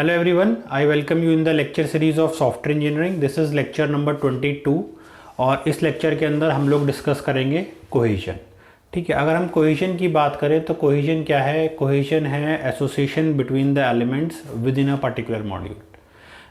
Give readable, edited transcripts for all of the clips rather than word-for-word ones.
Hello everyone, I welcome you in the lecture series of software engineering. This is lecture number 22 और इस lecture के अंदर हम लोग डिस्कस करेंगे कोहेजन। ठीक है, अगर हम कोहेजन की बात करें तो कोहेजन क्या है? कोहेजन है association between the elements with in a particular module.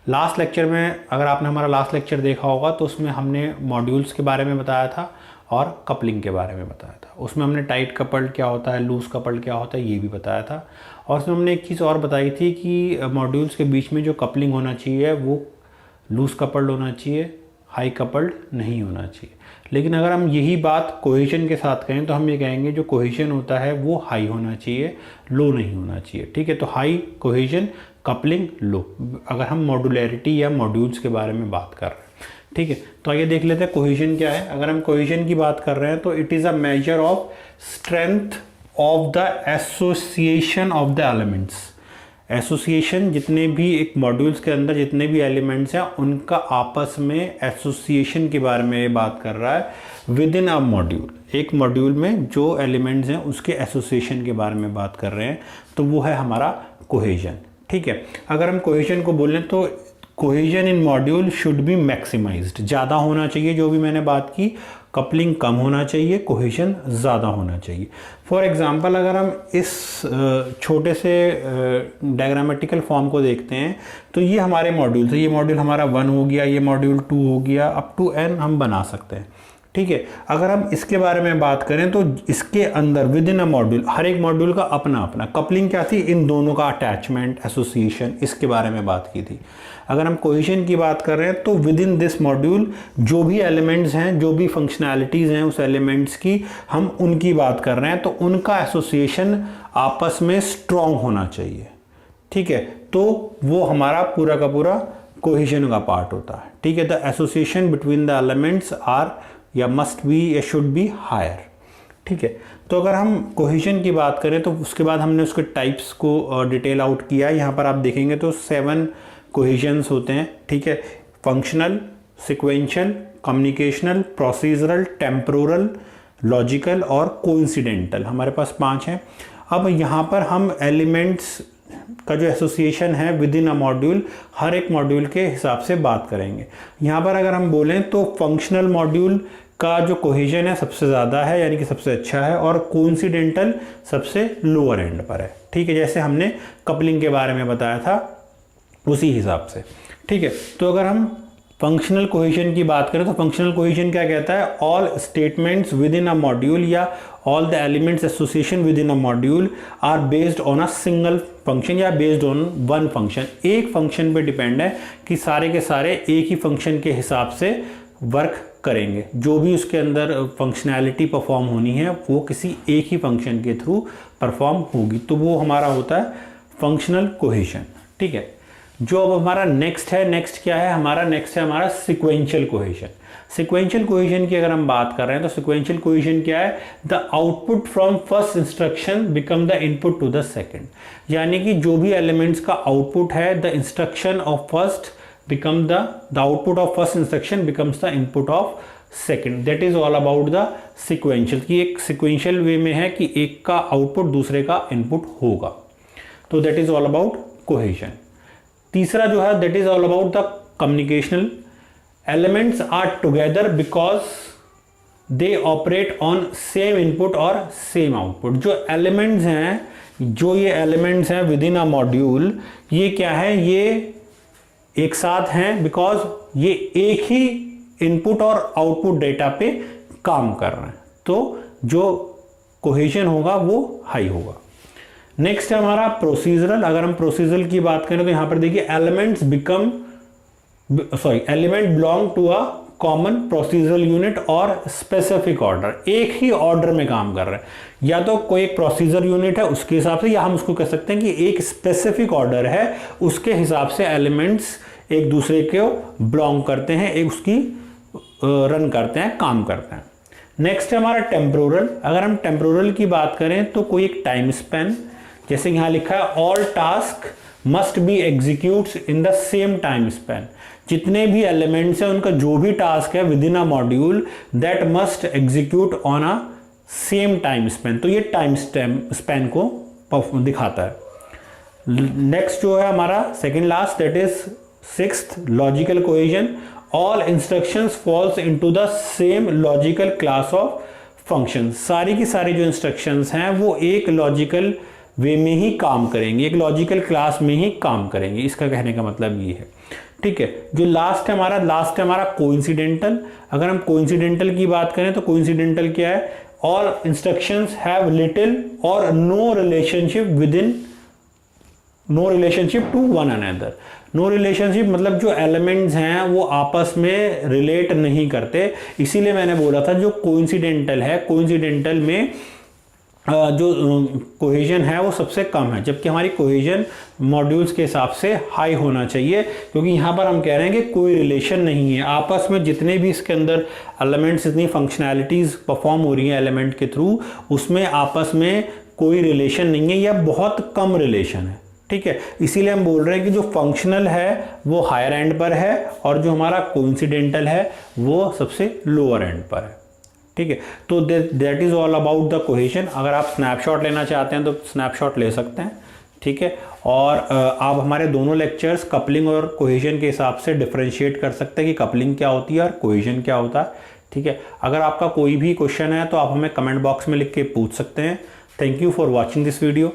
Last lecture में अगर आपने हमारा लास्ट लेक्चर देखा होगा तो उसमें हमने मॉड्यूल्स के बारे में बताया था और कपलिंग के बारे में बताया था। उसमें हमने टाइट कपल्ड क्या होता है, लूज कपल्ड क्या होता है, ये भी बताया था। और उसमें हमने एक चीज़ और बताई थी कि मॉड्यूल्स के बीच में जो कपलिंग होना चाहिए वो लूज कपल्ड होना चाहिए, हाई कपल्ड नहीं होना चाहिए। लेकिन अगर हम यही बात कोहेजन के साथ कहें तो हम ये कहेंगे जो कोहेजन होता है वो हाई होना चाहिए, लो नहीं होना चाहिए। ठीक है, तो हाई कोहेजन, कपलिंग लो, अगर हम मॉड्यूलैरिटी या मॉड्यूल्स के बारे में बात कर रहे हैं। ठीक है, तो आइए देख लेते हैं कोहेजन क्या है। अगर हम कोहेजन की बात कर रहे हैं तो it is a measure of strength of the association of the elements. Association, जितने भी एक मॉड्यूल्स के अंदर जितने भी एलिमेंट्स हैं उनका आपस में एसोसिएशन के बारे में बात कर रहा है विद इन अ मॉड्यूल। एक मॉड्यूल में जो एलिमेंट्स हैं उसके एसोसिएशन के बारे में बात कर रहे हैं, तो वो है हमारा कोहेजन। ठीक है, अगर हम कोहेजन को बोलें तो cohesion in module should be maximised, ज़्यादा होना चाहिए, जो भी मैंने बात की। कपलिंग कम होना चाहिए, कोहेजन ज़्यादा होना चाहिए। फॉर एग्जांपल अगर हम इस छोटे से डायग्रामेटिकल फॉर्म को देखते हैं तो ये हमारे मॉड्यूल है। ये मॉड्यूल हमारा 1 हो गया, ये मॉड्यूल 2 हो गया, अप टू n हम बना सकते हैं। ठीक है, अगर हम इसके बारे में बात करें तो इसके अंदर विद इन अ मॉड्यूल, हर एक मॉड्यूल का अपना अपना कपलिंग क्या थी, इन दोनों का अटैचमेंट, एसोसिएशन, इसके बारे में बात की थी। अगर हम कोहेजन की बात कर रहे हैं तो विद इन दिस मॉड्यूल जो भी एलिमेंट्स हैं, जो भी फंक्शनैलिटीज़ हैं उस एलिमेंट्स की, हम उनकी बात कर रहे हैं, तो उनका एसोसिएशन आपस में स्ट्रॉन्ग होना चाहिए। ठीक है, तो वो हमारा पूरा का पूरा कोहेजन का पार्ट होता है। ठीक है, the association between the elements are या मस्ट बी या शुड बी हायर। ठीक है, तो अगर हम कोहेजन की बात करें तो उसके बाद हमने उसके टाइप्स को डिटेल आउट किया। यहाँ पर आप देखेंगे तो 7 कोहेजन्स होते हैं। ठीक है, functional, sequential, communicational, procedural, temporal, logical और कोइंसिडेंटल, हमारे पास 5 हैं। अब यहाँ पर हम एलिमेंट्स का जो एसोसिएशन है विद इन अ मॉड्यूल, हर एक मॉड्यूल के हिसाब से बात करेंगे। यहाँ पर अगर हम बोलें तो फंक्शनल मॉड्यूल का जो कोहेजन है सबसे ज़्यादा है, यानी कि सबसे अच्छा है, और कोइंसिडेंटल सबसे लोअर एंड पर है। ठीक है, जैसे हमने कपलिंग के बारे में बताया था उसी हिसाब से। ठीक है, तो अगर हम फंक्शनल कोहेजन की बात करें तो फंक्शनल कोहेजन क्या कहता है? All statements within a module या all the elements association within a module are based on a single function या बेस्ड ऑन वन फंक्शन। एक फंक्शन पे डिपेंड है कि सारे के सारे एक ही फंक्शन के हिसाब से वर्क करेंगे। जो भी उसके अंदर फंक्शनैलिटी परफॉर्म होनी है वो किसी एक ही फंक्शन के थ्रू परफॉर्म होगी, तो वो हमारा होता है फंक्शनल कोहेजन। ठीक है, जो अब हमारा नेक्स्ट है, नेक्स्ट क्या है हमारा? नेक्स्ट है हमारा सिक्वेंशियल कोहेजन। सिक्वेंशियल कोहेजन की अगर हम बात कर रहे हैं तो सिक्वेंशियल कोहेजन क्या है? The output from first instruction become the input to the second, यानी कि जो भी एलिमेंट्स का आउटपुट है, the instruction of first become the output of first instruction becomes the input of second. That is all about the sequential, की एक sequential वे में है कि एक का आउटपुट दूसरे का इनपुट होगा, तो that is all about cohesion. तीसरा जो है that is all about the communicational. Elements are together because they operate on same input और सेम आउटपुट। जो एलिमेंट्स हैं, जो ये एलिमेंट्स हैं विद इन अ मॉड्यूल, ये क्या है? ये एक साथ हैं बिकॉज ये एक ही इनपुट और आउटपुट डेटा पे काम कर रहे हैं, तो जो कोहेजन होगा वो हाई होगा। नेक्स्ट है हमारा प्रोसीजरल। अगर हम प्रोसीजरल की बात करें तो यहां पर देखिए element belong to a common procedural unit और स्पेसिफिक ऑर्डर। एक ही ऑर्डर में काम कर रहे हैं, या तो कोई एक प्रोसीजर यूनिट है उसके हिसाब से, या हम उसको कह सकते हैं कि एक स्पेसिफिक ऑर्डर है, उसके हिसाब से एलिमेंट्स एक दूसरे को बिलोंग करते हैं, एक उसकी रन करते हैं, काम करते हैं। नेक्स्ट है हमारा टेम्पोरल। अगर हम टेम्पोरल की बात करें तो कोई एक टाइम स्पैन, जैसे यहां लिखा है all task must be executes in the same time span. जितने भी एलिमेंट्स हैं उनका जो भी टास्क है with in a module that must execute on a same time span, तो ये टाइम स्पैन को दिखाता है। नेक्स्ट जो है हमारा second last, that is sixth, logical cohesion. All instructions falls into the same logical class of function. सारी की सारी जो इंस्ट्रक्शंस हैं वो एक लॉजिकल वे में ही काम करेंगे, एक लॉजिकल क्लास में ही काम करेंगे, इसका कहने का मतलब ये है। ठीक है, जो लास्ट है हमारा कोइंसिडेंटल। अगर हम कोइंसिडेंटल की बात करें तो कोइंसिडेंटल क्या है, ऑल इंस्ट्रक्शंस हैव लिटिल और no relationship to one another. No relationship मतलब जो एलिमेंट्स हैं वो आपस में रिलेट नहीं करते, इसीलिए मैंने बोला था जो कोइंसिडेंटल है, कोइंसिडेंटल में जो कोहेजन है वो सबसे कम है, जबकि हमारी कोहेजन मॉड्यूल्स के हिसाब से हाई होना चाहिए, क्योंकि यहाँ पर हम कह रहे हैं कि कोई रिलेशन नहीं है आपस में। जितने भी इसके अंदर एलिमेंट्स, जितनी फंक्शनैलिटीज़ परफॉर्म हो रही हैं एलिमेंट के थ्रू, उसमें आपस में कोई रिलेशन नहीं है या बहुत कम रिलेशन है। ठीक है, इसीलिए हम बोल रहे हैं कि जो फंक्शनल है वो हायर एंड पर है और जो हमारा कोइंसिडेंटल है वो सबसे लोअर एंड पर है। ठीक है, तो that is all about the cohesion. अगर आप स्नैपशॉट लेना चाहते हैं तो स्नैपशॉट ले सकते हैं। ठीक है, और आप हमारे दोनों लेक्चर्स कपलिंग और कोहेजन के हिसाब से डिफरेंशिएट कर सकते हैं कि कपलिंग क्या होती है और कोहेजन क्या होता है। ठीक है, अगर आपका कोई भी क्वेश्चन है तो आप हमें कमेंट बॉक्स में लिख के पूछ सकते हैं। Thank you for watching this video.